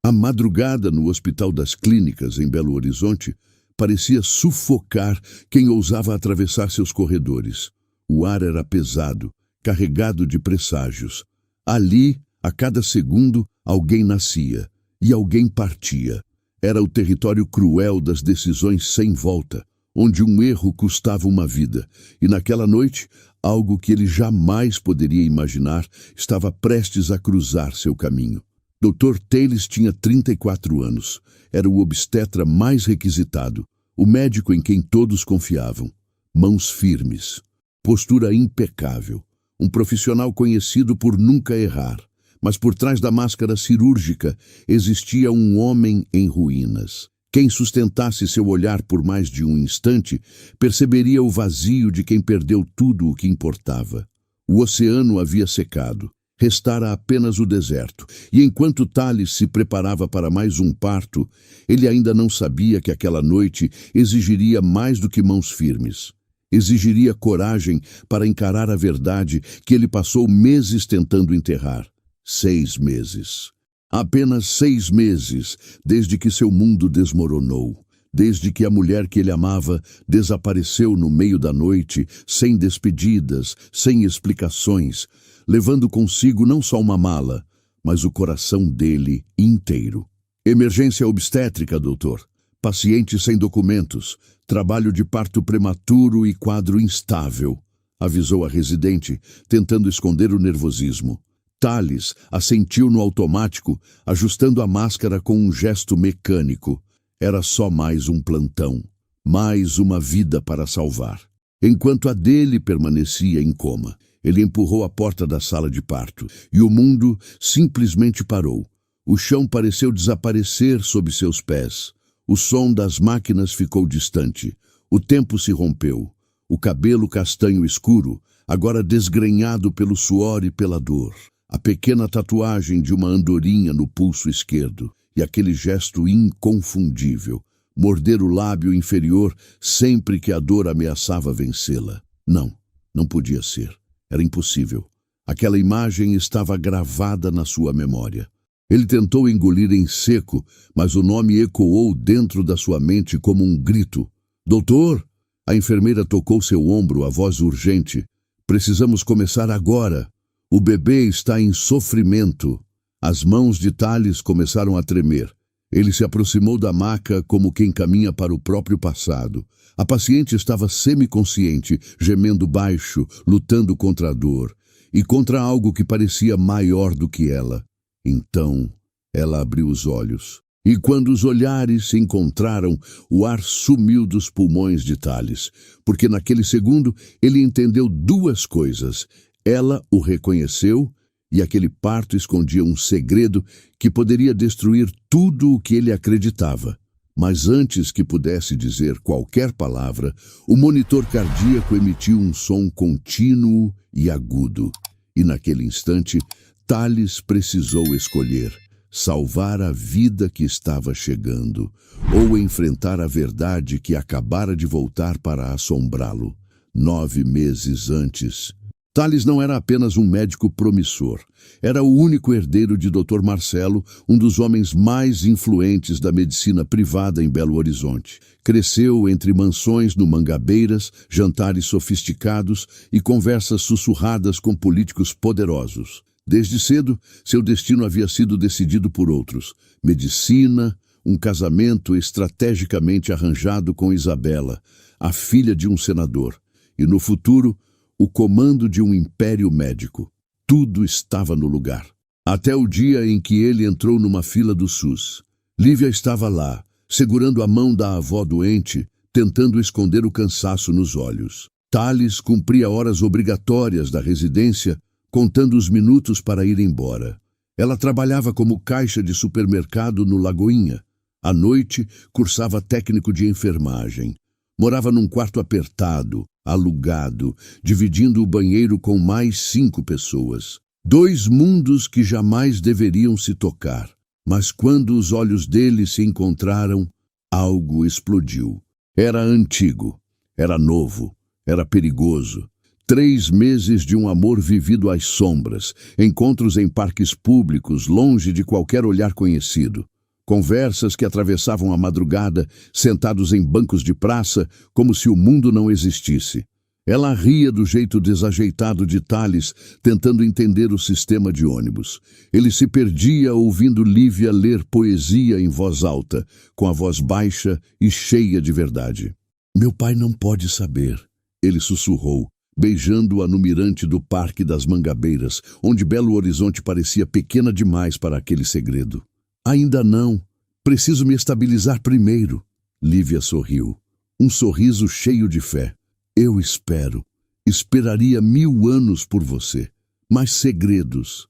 A madrugada no Hospital das Clínicas, em Belo Horizonte, parecia sufocar quem ousava atravessar seus corredores. O ar era pesado, carregado de presságios. Ali, a cada segundo, alguém nascia e alguém partia. Era o território cruel das decisões sem volta, onde um erro custava uma vida. E naquela noite, algo que ele jamais poderia imaginar estava prestes a cruzar seu caminho. Dr. Tales tinha 34 anos. Era o obstetra mais requisitado, o médico em quem todos confiavam. Mãos firmes, postura impecável, um profissional conhecido por nunca errar. Mas por trás da máscara cirúrgica existia um homem em ruínas. Quem sustentasse seu olhar por mais de um instante perceberia o vazio de quem perdeu tudo o que importava. O oceano havia secado. Restara apenas o deserto, e enquanto Tales se preparava para mais um parto, ele ainda não sabia que aquela noite exigiria mais do que mãos firmes. Exigiria coragem para encarar a verdade que ele passou meses tentando enterrar. 6 meses. Apenas 6 meses desde que seu mundo desmoronou, desde que a mulher que ele amava desapareceu no meio da noite, sem despedidas, sem explicações, levando consigo não só uma mala, mas o coração dele inteiro. Emergência obstétrica, doutor. Paciente sem documentos, trabalho de parto prematuro e quadro instável, avisou a residente, tentando esconder o nervosismo. Tales assentiu no automático, ajustando a máscara com um gesto mecânico. Era só mais um plantão, mais uma vida para salvar. Enquanto a dele permanecia em coma, ele empurrou a porta da sala de parto e o mundo simplesmente parou. O chão pareceu desaparecer sob seus pés. O som das máquinas ficou distante. O tempo se rompeu. O cabelo castanho escuro, agora desgrenhado pelo suor e pela dor. A pequena tatuagem de uma andorinha no pulso esquerdo e aquele gesto inconfundível, morder o lábio inferior sempre que a dor ameaçava vencê-la. Não podia ser. Era impossível. Aquela imagem estava gravada na sua memória. Ele tentou engolir em seco, mas o nome ecoou dentro da sua mente como um grito. Doutor! A enfermeira tocou seu ombro, a voz urgente. Precisamos começar agora. O bebê está em sofrimento. As mãos de Tales começaram a tremer. Ele se aproximou da maca como quem caminha para o próprio passado. A paciente estava semiconsciente, gemendo baixo, lutando contra a dor, e contra algo que parecia maior do que ela. Então, ela abriu os olhos. E quando os olhares se encontraram, o ar sumiu dos pulmões de Tales, porque naquele segundo ele entendeu 2 coisas. Ela o reconheceu e aquele parto escondia um segredo que poderia destruir tudo o que ele acreditava. Mas antes que pudesse dizer qualquer palavra, o monitor cardíaco emitiu um som contínuo e agudo. E naquele instante, Tales precisou escolher: salvar a vida que estava chegando, ou enfrentar a verdade que acabara de voltar para assombrá-lo. 9 meses antes. Tales não era apenas um médico promissor. Era o único herdeiro de Dr. Marcelo, um dos homens mais influentes da medicina privada em Belo Horizonte. Cresceu entre mansões no Mangabeiras, jantares sofisticados e conversas sussurradas com políticos poderosos. Desde cedo, seu destino havia sido decidido por outros. Medicina, um casamento estrategicamente arranjado com Isabela, a filha de um senador. E no futuro, o comando de um império médico. Tudo estava no lugar. Até o dia em que ele entrou numa fila do SUS. Lívia estava lá, segurando a mão da avó doente, tentando esconder o cansaço nos olhos. Tales cumpria horas obrigatórias da residência, contando os minutos para ir embora. Ela trabalhava como caixa de supermercado no Lagoinha. À noite, cursava técnico de enfermagem. Morava num quarto apertado, alugado, dividindo o banheiro com mais 5 pessoas. 2 mundos que jamais deveriam se tocar. Mas quando os olhos dele se encontraram, algo explodiu. Era antigo, era novo, era perigoso. 3 meses de um amor vivido às sombras, encontros em parques públicos, longe de qualquer olhar conhecido. Conversas que atravessavam a madrugada, sentados em bancos de praça, como se o mundo não existisse. Ela ria do jeito desajeitado de Thales, tentando entender o sistema de ônibus. Ele se perdia ouvindo Lívia ler poesia em voz alta, com a voz baixa e cheia de verdade. Meu pai não pode saber, ele sussurrou, beijando-a no mirante do Parque das Mangabeiras, onde Belo Horizonte parecia pequena demais para aquele segredo. Ainda não. Preciso me estabilizar primeiro. Lívia sorriu. Um sorriso cheio de fé. Eu espero. Esperaria 1000 anos por você. Mas segredos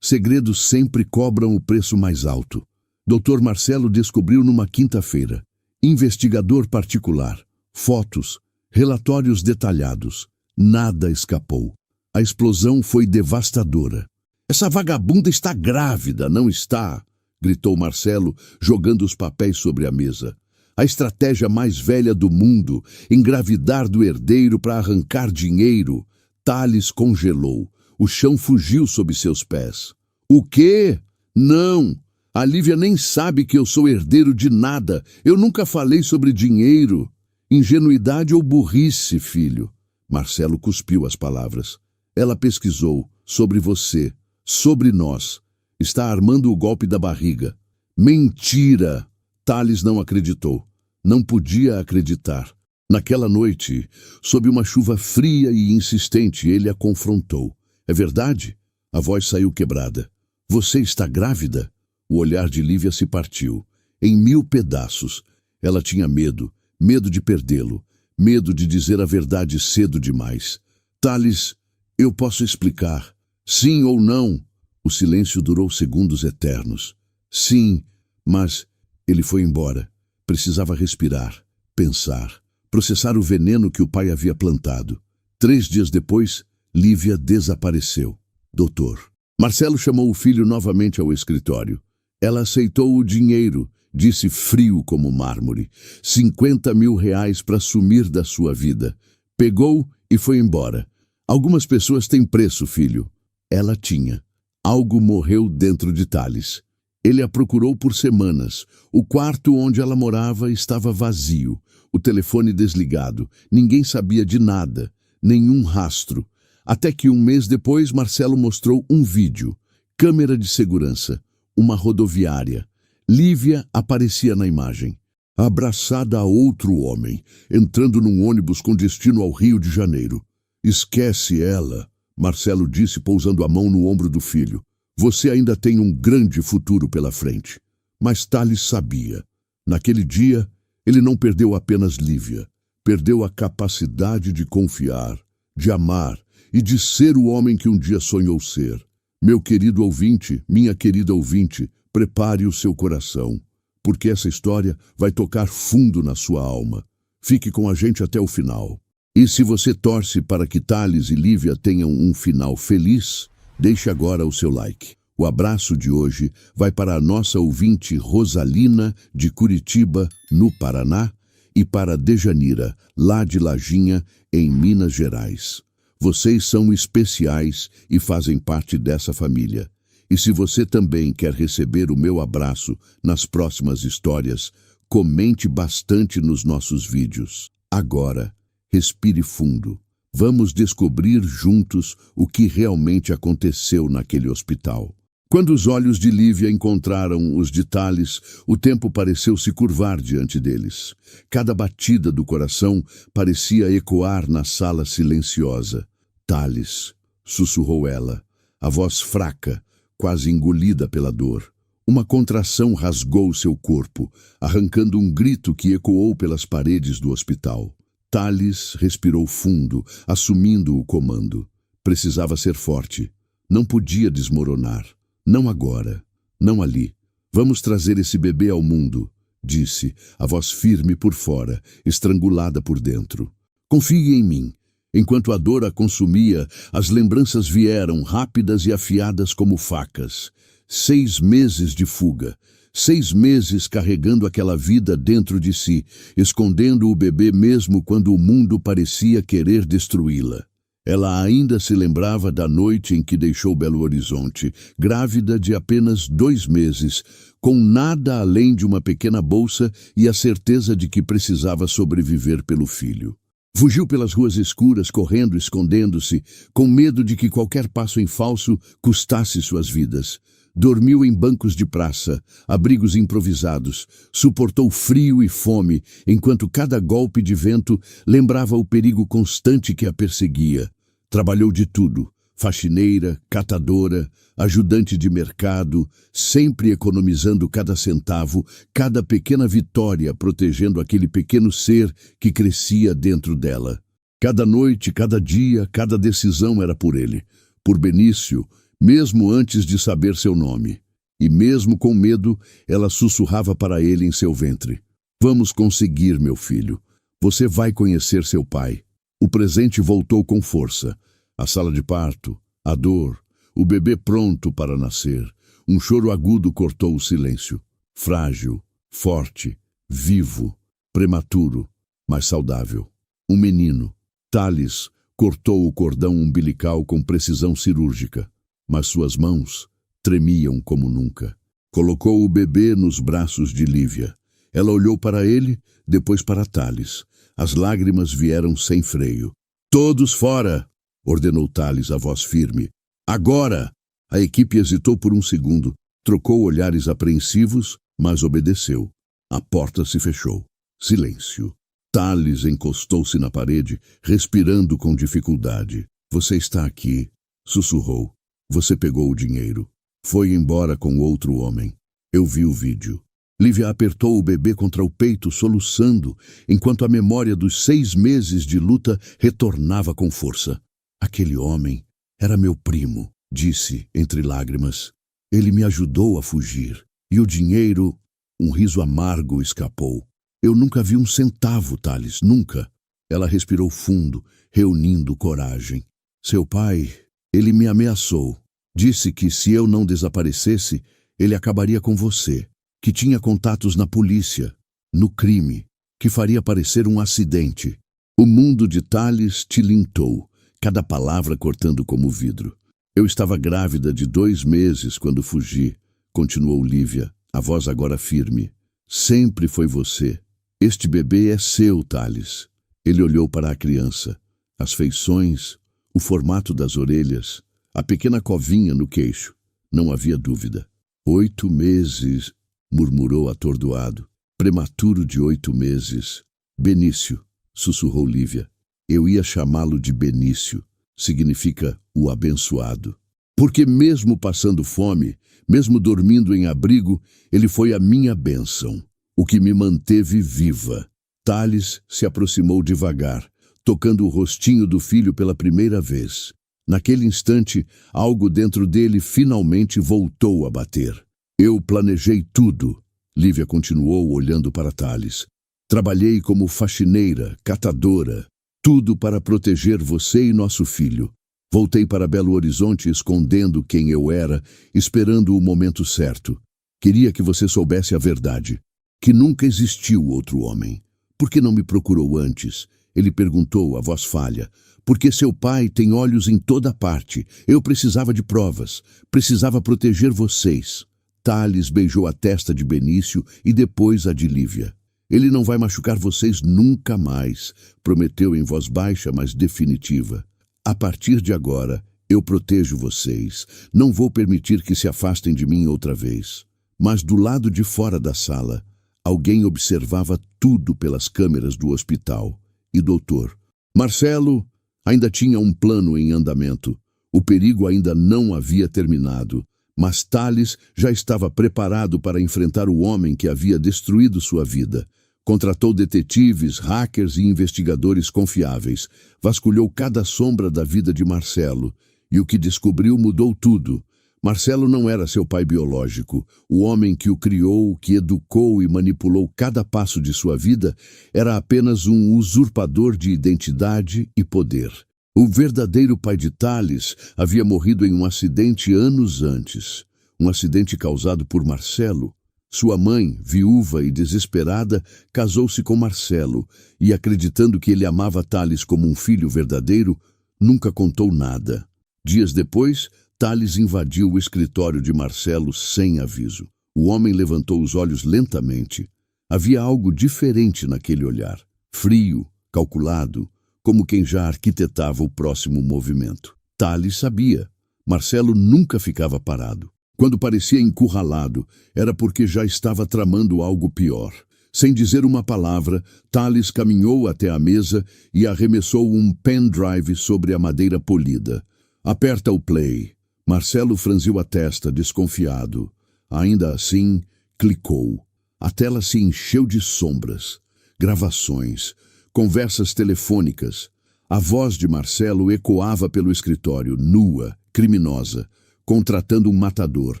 sempre cobram o preço mais alto. Dr. Marcelo descobriu numa quinta-feira. Investigador particular. Fotos. Relatórios detalhados. Nada escapou. A explosão foi devastadora. Essa vagabunda está grávida, não está? Gritou Marcelo, jogando os papéis sobre a mesa. A estratégia mais velha do mundo, engravidar do herdeiro para arrancar dinheiro. Thales congelou. O chão fugiu sob seus pés. O quê? Não! A Lívia nem sabe que eu sou herdeiro de nada. Eu nunca falei sobre dinheiro. Ingenuidade ou burrice, filho? Marcelo cuspiu as palavras. Ela pesquisou sobre você, sobre nós. Está armando o golpe da barriga. Mentira! Thales não acreditou. Não podia acreditar. Naquela noite, sob uma chuva fria e insistente, ele a confrontou. É verdade? A voz saiu quebrada. Você está grávida? O olhar de Lívia se partiu. Em 1000 pedaços. Ela tinha medo. Medo de perdê-lo. Medo de dizer a verdade cedo demais. Thales, eu posso explicar. Sim ou não? O silêncio durou segundos eternos. Sim, mas ele foi embora. Precisava respirar, pensar, processar o veneno que o pai havia plantado. 3 dias depois, Lívia desapareceu. Doutor. Marcelo chamou o filho novamente ao escritório. Ela aceitou o dinheiro, disse frio como mármore. 50 mil reais para sumir da sua vida. Pegou e foi embora. Algumas pessoas têm preço, filho. Ela tinha. Algo morreu dentro de Thales. Ele a procurou por semanas. O quarto onde ela morava estava vazio. O telefone desligado. Ninguém sabia de nada. Nenhum rastro. Até que 1 mês depois, Marcelo mostrou um vídeo. Câmera de segurança. Uma rodoviária. Lívia aparecia na imagem. Abraçada a outro homem. Entrando num ônibus com destino ao Rio de Janeiro. Esquece ela. Marcelo disse pousando a mão no ombro do filho. Você ainda tem um grande futuro pela frente. Mas Thales sabia. Naquele dia, ele não perdeu apenas Lívia. Perdeu a capacidade de confiar, de amar e de ser o homem que um dia sonhou ser. Meu querido ouvinte, minha querida ouvinte, prepare o seu coração, porque essa história vai tocar fundo na sua alma. Fique com a gente até o final. E se você torce para que Thales e Lívia tenham um final feliz, deixe agora o seu like. O abraço de hoje vai para a nossa ouvinte Rosalina, de Curitiba, no Paraná, e para Dejanira, lá de Lajinha, em Minas Gerais. Vocês são especiais e fazem parte dessa família. E se você também quer receber o meu abraço nas próximas histórias, comente bastante nos nossos vídeos. Agora, respire fundo. Vamos descobrir juntos o que realmente aconteceu naquele hospital. Quando os olhos de Lívia encontraram os de Thales, o tempo pareceu se curvar diante deles. Cada batida do coração parecia ecoar na sala silenciosa. Thales, sussurrou ela, a voz fraca, quase engolida pela dor. Uma contração rasgou seu corpo, arrancando um grito que ecoou pelas paredes do hospital. Thales respirou fundo, assumindo o comando. Precisava ser forte. Não podia desmoronar. Não agora. Não ali. Vamos trazer esse bebê ao mundo, disse, a voz firme por fora, estrangulada por dentro. Confie em mim. Enquanto a dor a consumia, as lembranças vieram, rápidas e afiadas como facas. 6 meses de fuga. 6 meses carregando aquela vida dentro de si, escondendo o bebê mesmo quando o mundo parecia querer destruí-la. Ela ainda se lembrava da noite em que deixou Belo Horizonte, grávida de apenas 2 meses, com nada além de uma pequena bolsa e a certeza de que precisava sobreviver pelo filho. Fugiu pelas ruas escuras, correndo, escondendo-se, com medo de que qualquer passo em falso custasse suas vidas. Dormiu em bancos de praça, abrigos improvisados, suportou frio e fome, enquanto cada golpe de vento lembrava o perigo constante que a perseguia. Trabalhou de tudo, faxineira, catadora, ajudante de mercado, sempre economizando cada centavo, cada pequena vitória protegendo aquele pequeno ser que crescia dentro dela. Cada noite, cada dia, cada decisão era por ele, por Benício, mesmo antes de saber seu nome. E mesmo com medo, ela sussurrava para ele em seu ventre: "Vamos conseguir, meu filho. Você vai conhecer seu pai." O presente voltou com força. A sala de parto, a dor, o bebê pronto para nascer. Um choro agudo cortou o silêncio. Frágil, forte, vivo, prematuro, mas saudável. Um menino. Thales cortou o cordão umbilical com precisão cirúrgica, mas suas mãos tremiam como nunca. Colocou o bebê nos braços de Lívia. Ela olhou para ele, depois para Thales. As lágrimas vieram sem freio. "Todos fora!" ordenou Thales, a voz firme. "Agora!" A equipe hesitou por um segundo, trocou olhares apreensivos, mas obedeceu. A porta se fechou. Silêncio. Thales encostou-se na parede, respirando com dificuldade. "Você está aqui", sussurrou. "Você pegou o dinheiro. Foi embora com outro homem. Eu vi o vídeo." Lívia apertou o bebê contra o peito, soluçando, enquanto a memória dos 6 meses de luta retornava com força. "Aquele homem era meu primo", disse entre lágrimas. "Ele me ajudou a fugir. E o dinheiro..." Um riso amargo escapou. "Eu nunca vi um centavo, Thales, nunca." Ela respirou fundo, reunindo coragem. "Seu pai, ele me ameaçou. Disse que se eu não desaparecesse, ele acabaria com você, que tinha contatos na polícia, no crime, que faria parecer um acidente." O mundo de Thales tilintou, cada palavra cortando como vidro. "Eu estava grávida de 2 meses quando fugi", continuou Lívia, a voz agora firme. "Sempre foi você. Este bebê é seu, Thales." Ele olhou para a criança. As feições, o formato das orelhas, a pequena covinha no queixo. Não havia dúvida. 8 meses, murmurou atordoado. "Prematuro de 8 meses. Benício", sussurrou Lívia. "Eu ia chamá-lo de Benício. Significa o abençoado. Porque mesmo passando fome, mesmo dormindo em abrigo, ele foi a minha bênção, o que me manteve viva." Thales se aproximou devagar, tocando o rostinho do filho pela primeira vez. Naquele instante, algo dentro dele finalmente voltou a bater. "Eu planejei tudo", Lívia continuou olhando para Thales. "Trabalhei como faxineira, catadora, tudo para proteger você e nosso filho. Voltei para Belo Horizonte escondendo quem eu era, esperando o momento certo. Queria que você soubesse a verdade, que nunca existiu outro homem. Por que não me procurou antes?" Ele perguntou, a voz falha. "Porque seu pai tem olhos em toda parte. Eu precisava de provas. Precisava proteger vocês." Thales beijou a testa de Benício e depois a de Lívia. "Ele não vai machucar vocês nunca mais", prometeu em voz baixa, mas definitiva. "A partir de agora, eu protejo vocês. Não vou permitir que se afastem de mim outra vez." Mas do lado de fora da sala, alguém observava tudo pelas câmeras do hospital. E doutor Marcelo ainda tinha um plano em andamento. O perigo ainda não havia terminado, mas Thales já estava preparado para enfrentar o homem que havia destruído sua vida. Contratou detetives, hackers e investigadores confiáveis. Vasculhou cada sombra da vida de Marcelo. E o que descobriu mudou tudo. Marcelo não era seu pai biológico. O homem que o criou, que educou e manipulou cada passo de sua vida, era apenas um usurpador de identidade e poder. O verdadeiro pai de Thales havia morrido em um acidente anos antes. Um acidente causado por Marcelo. Sua mãe, viúva e desesperada, casou-se com Marcelo e, acreditando que ele amava Thales como um filho verdadeiro, nunca contou nada. Dias depois, Tales invadiu o escritório de Marcelo sem aviso. O homem levantou os olhos lentamente. Havia algo diferente naquele olhar. Frio, calculado, como quem já arquitetava o próximo movimento. Tales sabia. Marcelo nunca ficava parado. Quando parecia encurralado, era porque já estava tramando algo pior. Sem dizer uma palavra, Tales caminhou até a mesa e arremessou um pendrive sobre a madeira polida. Aperta o play. Marcelo franziu a testa, desconfiado. Ainda assim, clicou. A tela se encheu de sombras, gravações, conversas telefônicas. A voz de Marcelo ecoava pelo escritório, nua, criminosa, contratando um matador,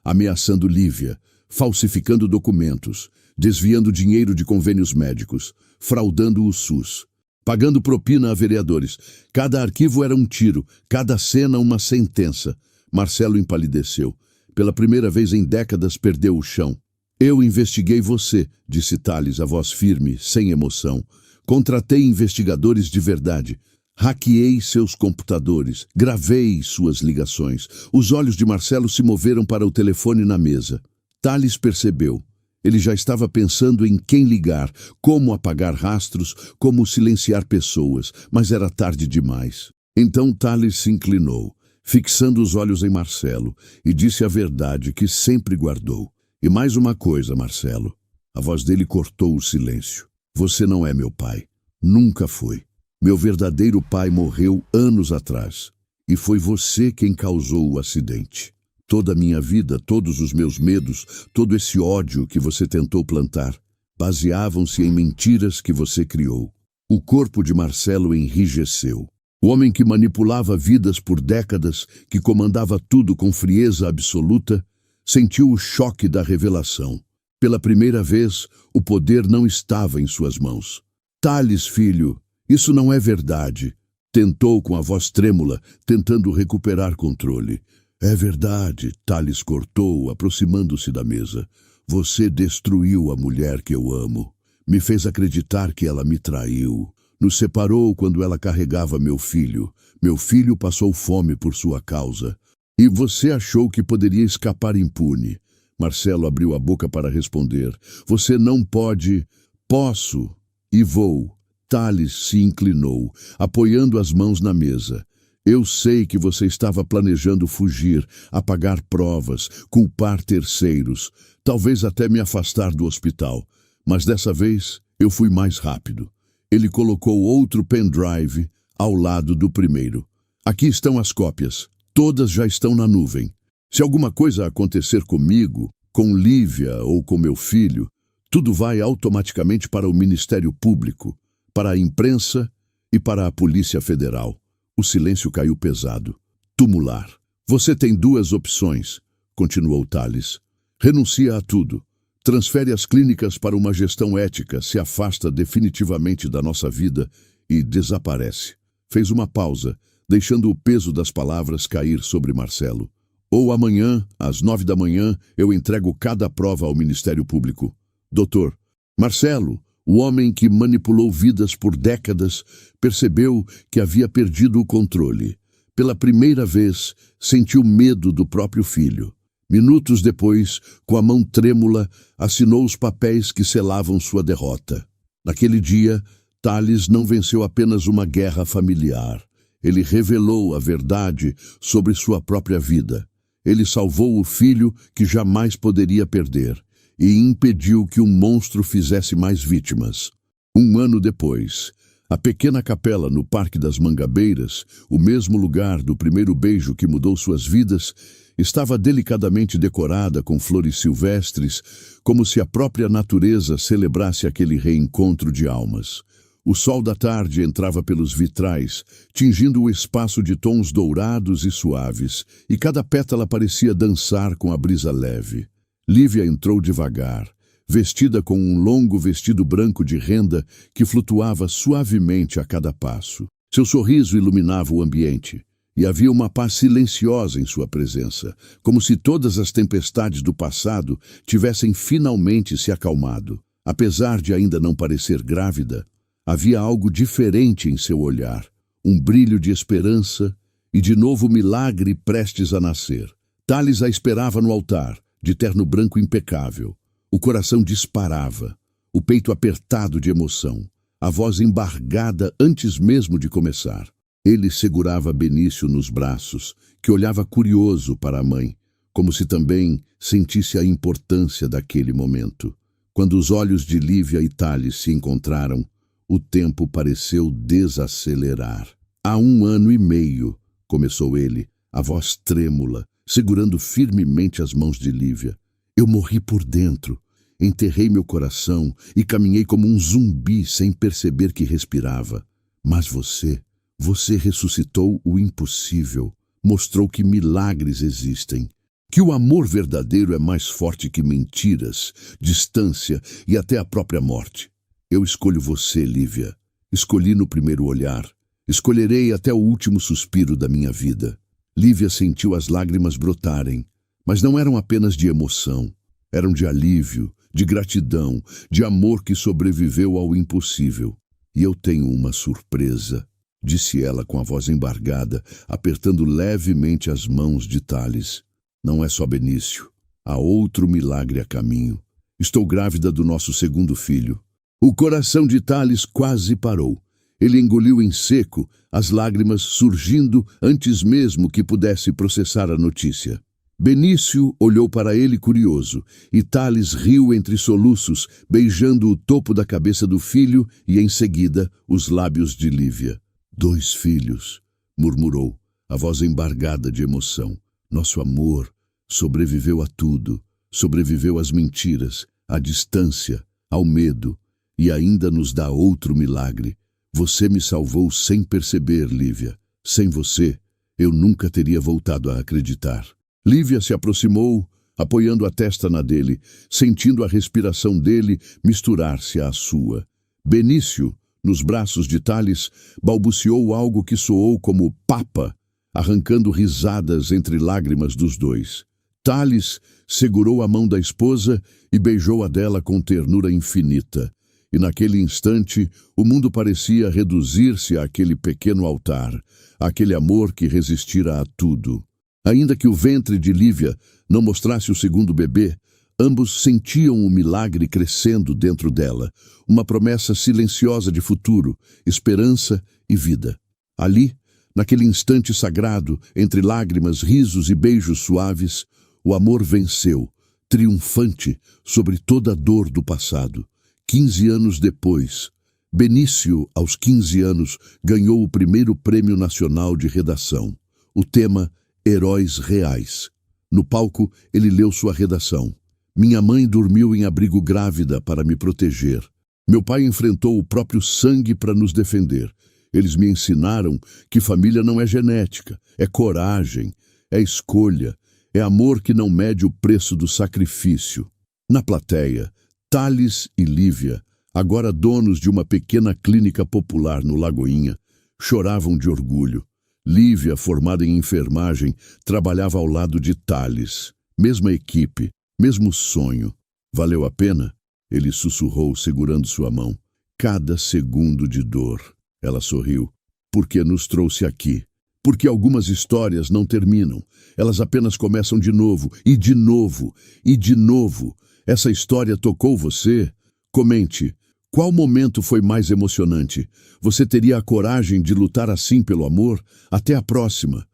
ameaçando Lívia, falsificando documentos, desviando dinheiro de convênios médicos, fraudando o SUS, pagando propina a vereadores. Cada arquivo era um tiro, cada cena uma sentença. Marcelo empalideceu. Pela primeira vez em décadas perdeu o chão. Eu investiguei você, disse Tales, a voz firme, sem emoção. Contratei investigadores de verdade. Hackeei seus computadores, gravei suas ligações. Os olhos de Marcelo se moveram para o telefone na mesa. Tales percebeu. Ele já estava pensando em quem ligar, como apagar rastros, como silenciar pessoas, mas era tarde demais. Então Tales se inclinou, fixando os olhos em Marcelo, e disse a verdade que sempre guardou. E mais uma coisa, Marcelo. A voz dele cortou o silêncio. Você não é meu pai. Nunca foi. Meu verdadeiro pai morreu anos atrás. E foi você quem causou o acidente. Toda a minha vida, todos os meus medos, todo esse ódio que você tentou plantar, baseavam-se em mentiras que você criou. O corpo de Marcelo enrijeceu. O homem que manipulava vidas por décadas, que comandava tudo com frieza absoluta, sentiu o choque da revelação. Pela primeira vez, o poder não estava em suas mãos. Tales, filho, isso não é verdade. Tentou com a voz trêmula, tentando recuperar controle. É verdade, Tales cortou, aproximando-se da mesa. Você destruiu a mulher que eu amo. Me fez acreditar que ela me traiu. Nos separou quando ela carregava meu filho. Meu filho passou fome por sua causa. E você achou que poderia escapar impune. Marcelo abriu a boca para responder. Você não pode... Posso e vou. Tales se inclinou, apoiando as mãos na mesa. Eu sei que você estava planejando fugir, apagar provas, culpar terceiros, talvez até me afastar do hospital. Mas dessa vez eu fui mais rápido. Ele colocou outro pendrive ao lado do primeiro. Aqui estão as cópias. Todas já estão na nuvem. Se alguma coisa acontecer comigo, com Lívia ou com meu filho, tudo vai automaticamente para o Ministério Público, para a imprensa e para a Polícia Federal. O silêncio caiu pesado. Tumular. Você tem duas opções, continuou Tales. Renuncia a tudo. Transfere as clínicas para uma gestão ética, se afasta definitivamente da nossa vida e desaparece. Fez uma pausa, deixando o peso das palavras cair sobre Marcelo. Ou amanhã, às 9 da manhã, eu entrego cada prova ao Ministério Público. Doutor, Marcelo, o homem que manipulou vidas por décadas, percebeu que havia perdido o controle. Pela primeira vez, sentiu medo do próprio filho. Minutos depois, com a mão trêmula, assinou os papéis que selavam sua derrota. Naquele dia, Tales não venceu apenas uma guerra familiar. Ele revelou a verdade sobre sua própria vida. Ele salvou o filho que jamais poderia perder e impediu que um monstro fizesse mais vítimas. Um ano depois, a pequena capela no Parque das Mangabeiras, o mesmo lugar do primeiro beijo que mudou suas vidas, estava delicadamente decorada com flores silvestres, como se a própria natureza celebrasse aquele reencontro de almas. O sol da tarde entrava pelos vitrais, tingindo o espaço de tons dourados e suaves, e cada pétala parecia dançar com a brisa leve. Lívia entrou devagar, vestida com um longo vestido branco de renda que flutuava suavemente a cada passo. Seu sorriso iluminava o ambiente, e havia uma paz silenciosa em sua presença, como se todas as tempestades do passado tivessem finalmente se acalmado. Apesar de ainda não parecer grávida, havia algo diferente em seu olhar, um brilho de esperança e de novo milagre prestes a nascer. Tales a esperava no altar, de terno branco impecável. O coração disparava, o peito apertado de emoção, a voz embargada antes mesmo de começar. Ele segurava Benício nos braços, que olhava curioso para a mãe, como se também sentisse a importância daquele momento. Quando os olhos de Lívia e Tales se encontraram, o tempo pareceu desacelerar. Há 1 ano e meio, começou ele, a voz trêmula, segurando firmemente as mãos de Lívia. Eu morri por dentro, enterrei meu coração e caminhei como um zumbi sem perceber que respirava. Mas você ressuscitou o impossível, mostrou que milagres existem, que o amor verdadeiro é mais forte que mentiras, distância e até a própria morte. Eu escolho você, Lívia. Escolhi no primeiro olhar. Escolherei até o último suspiro da minha vida. Lívia sentiu as lágrimas brotarem, mas não eram apenas de emoção. Eram de alívio, de gratidão, de amor que sobreviveu ao impossível. E eu tenho uma surpresa, disse ela com a voz embargada, apertando levemente as mãos de Tales. Não é só Benício. Há outro milagre a caminho. Estou grávida do nosso segundo filho. O coração de Tales quase parou. Ele engoliu em seco, as lágrimas surgindo antes mesmo que pudesse processar a notícia. Benício olhou para ele curioso, e Tales riu entre soluços, beijando o topo da cabeça do filho e, em seguida, os lábios de Lívia. 2 filhos, murmurou, a voz embargada de emoção. Nosso amor sobreviveu a tudo, sobreviveu às mentiras, à distância, ao medo, e ainda nos dá outro milagre. Você me salvou sem perceber, Lívia. Sem você, eu nunca teria voltado a acreditar. Lívia se aproximou, apoiando a testa na dele, sentindo a respiração dele misturar-se à sua. Benício, nos braços de Tales, balbuciou algo que soou como papa, arrancando risadas entre lágrimas dos dois. Tales segurou a mão da esposa e beijou a dela com ternura infinita. E naquele instante, o mundo parecia reduzir-se àquele pequeno altar, àquele amor que resistira a tudo. Ainda que o ventre de Lívia não mostrasse o segundo bebê, ambos sentiam o milagre crescendo dentro dela, uma promessa silenciosa de futuro, esperança e vida. Ali, naquele instante sagrado, entre lágrimas, risos e beijos suaves, o amor venceu, triunfante sobre toda a dor do passado. 15 anos depois, Benício, aos 15 anos, ganhou o primeiro Prêmio Nacional de Redação. O tema Heróis Reais. No palco, ele leu sua redação. Minha mãe dormiu em abrigo grávida para me proteger. Meu pai enfrentou o próprio sangue para nos defender. Eles me ensinaram que família não é genética, é coragem, é escolha, é amor que não mede o preço do sacrifício. Na plateia, Tales e Lívia, agora donos de uma pequena clínica popular no Lagoinha, choravam de orgulho. Lívia, formada em enfermagem, trabalhava ao lado de Tales. Mesma equipe, mesmo sonho. Valeu a pena? Ele sussurrou, segurando sua mão. Cada segundo de dor. Ela sorriu. Porque nos trouxe aqui. Porque algumas histórias não terminam. Elas apenas começam de novo, e de novo, e de novo. Essa história tocou você? Comente. Qual momento foi mais emocionante? Você teria a coragem de lutar assim pelo amor? Até a próxima.